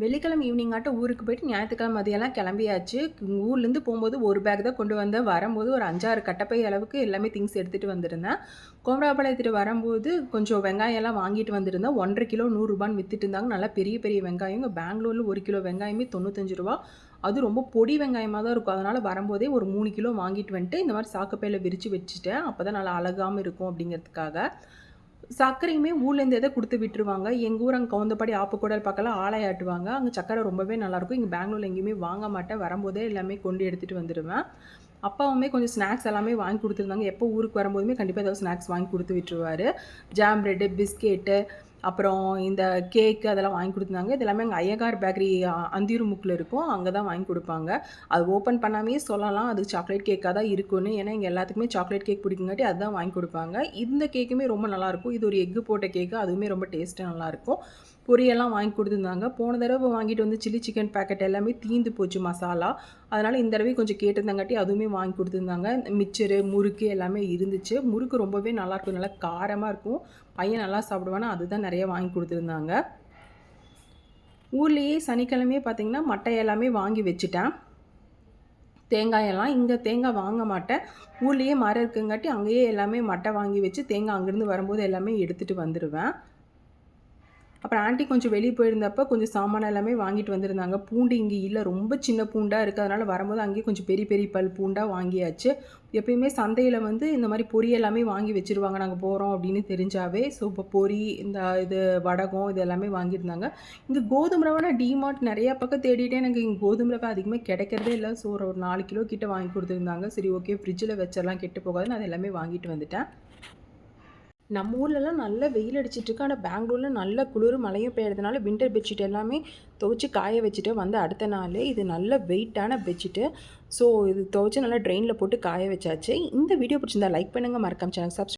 வெள்ளிக்கிழமை ஈவினிங் ஆட்டம் ஊருக்கு போயிட்டு ஞாயிற்றுக்கிழமை மதியம்லாம் கிளம்பியாச்சு. ஊர்லேருந்து போகும்போது ஒரு பேக் தான் கொண்டு வந்தேன். வரும்போது ஒரு 5, 6 கட்டப்பை அளவுக்கு எல்லாமே திங்ஸ் எடுத்துகிட்டு வந்திருந்தேன். கோமராபாளையத்துட்டு வரும்போது கொஞ்சம் வெங்காயம்லாம் வாங்கிட்டு வந்திருந்தேன். 1,50 கிலோ ரூ. 100 வித்துட்டு இருந்தாங்க. நல்லா பெரிய பெரிய வெங்காயம். இங்கே பெங்களூரில் 1 கிலோ வெங்காயமே ரூ. 95. அது ரொம்ப பொடி வெங்காயமாக தான் இருக்கும். அதனால் வரும்போதே ஒரு 3 கிலோ வாங்கிட்டு வந்துட்டு இந்த மாதிரி சாக்குப்பையில் விரித்து வச்சுட்டேன். அப்போ தான் நல்லா அழகாமல் இருக்கும் அப்படிங்கிறதுக்காக. சர்க்கரையுமே ஊர்லேருந்து எதை குடுத்து விட்டுருவாங்க. எங்கள் ஊர் அங்கே கவுந்தப்பாடி ஆப்பக்கூடல் பக்கம்லாம் ஆலையாட்டுவாங்க. அங்கே சர்க்கரை ரொம்பவே நல்லாயிருக்கும். இங்கே பெங்களூர்ல எங்கேயுமே வாங்க மாட்டேன். வரும்போதே எல்லாமே கொண்டு எடுத்துகிட்டு வந்துடுவேன். அப்பாவுமே கொஞ்சம் ஸ்நாக்ஸ் எல்லாமே வாங்கி கொடுத்துருந்தாங்க. எப்போ ஊருக்கு வரும்போதுமே கண்டிப்பாக ஏதாவது ஸ்நாக்ஸ் வாங்கி கொடுத்து விட்டுருவாரு. ஜாம் பிரெட்டு, பிஸ்கெட்டு, அப்புறம் இந்த கேக்கு அதெல்லாம் வாங்கி கொடுத்துருந்தாங்க. இது எல்லாமே எங்கள் ஐயங்கார் பேக்கரி அந்தியூர்முக்கில் இருக்கும். அங்கே தான் வாங்கி கொடுப்பாங்க. அது ஓப்பன் பண்ணாமையே சொல்லலாம் அது சாக்லேட் கேக்காக தான் இருக்குன்னு. ஏன்னா இங்கே எல்லாத்துக்குமே சாக்லேட் கேக் பிடிக்குங்காட்டி அதுதான் வாங்கி கொடுப்பாங்க. இந்த கேக்குமே ரொம்ப நல்லாயிருக்கும். இது ஒரு எக்கு போட்ட கேக்கு. அதுவுமே ரொம்ப டேஸ்ட்டாக நல்லாயிருக்கும். பொரியெல்லாம் வாங்கி கொடுத்துருந்தாங்க. போன தடவை வாங்கிட்டு வந்து சில்லி சிக்கன் பேக்கெட் எல்லாமே தீந்து போச்சு மசாலா. அதனால் இந்த தடவை கொஞ்சம் கேட்டிருந்தாங்காட்டி அதுவுமே வாங்கி கொடுத்துருந்தாங்க. மிச்சரு, முறுக்கு எல்லாமே இருந்துச்சு. முறுக்கு ரொம்பவே நல்லாயிருக்கும். நல்லா காரமாக இருக்கும். பையன் நல்லா சாப்பிடுவானா அதுதான் நிறைய வாங்கி கொடுத்துருந்தாங்க. ஊர்லேயே சனிக்கிழமையே பார்த்திங்கன்னா மட்டை எல்லாமே வாங்கி வச்சுட்டேன். தேங்காயெல்லாம் இங்கே தேங்காய் வாங்க மாட்டேன். ஊர்லேயே மரம் இருக்குங்காட்டி அங்கேயே எல்லாமே மட்டை வாங்கி வச்சு தேங்காய் அங்கேருந்து வரும்போது எல்லாமே எடுத்துகிட்டு வந்துடுவேன். அப்புறம் ஆண்டி கொஞ்சம் வெளியே போயிருந்தப்போ கொஞ்சம் சாமான் எல்லாமே வாங்கிட்டு வந்திருந்தாங்க. பூண்டு இங்கே இல்லை, ரொம்ப சின்ன பூண்டாக இருக்குது. அதனால் வரும்போது அங்கேயே கொஞ்சம் பெரிய பெரிய பூண்டாக வாங்கியாச்சு. எப்பயுமே சந்தையில் வந்து இந்த மாதிரி பொரி எல்லாமே வாங்கி வச்சுருவாங்க நாங்கள் போகிறோம் அப்படின்னு தெரிஞ்சாவே. ஸோ இப்போ பொரி, இந்த இது வடகம் இது எல்லாமே வாங்கியிருந்தாங்க. இங்கே கோதுமை ரவை நான் டிமார்ட் நிறையா பக்கம் தேடிட்டே எனக்கு இங்கே கோதுமை ரவை அதிகமாக கிடைக்கிறதே இல்லை. ஸோ ஒரு 4 கிலோ கிட்ட வாங்கி கொடுத்துருந்தாங்க. சரி ஓகே, ஃப்ரிட்ஜில் வச்சிடலாம் கெட்டு போகாதுன்னு அது எல்லாமே வாங்கிட்டு வந்துட்டேன். நம்ம ஊர்லலாம் நல்ல வெயில் அடிச்சிட்ருக்கு. ஆனால் பெங்களூரில் நல்ல குளிர் மழையும் பெய்யறதுனால வின்டர் பெட்ஷீட் எல்லாமே துவைச்சி காய வச்சுட்டு வந்து அடுத்த நாள் இது நல்ல வெயிட்டான பெட்ஷீட்டு. ஸோ இது துவைச்சி நல்லா ட்ரெயினில் போட்டு காய வச்சாச்சு. இந்த வீடியோ பிடிச்சிருந்தா லைக் பண்ணுங்கள், மறக்காம சேனல் சப்ஸ்கிரைப்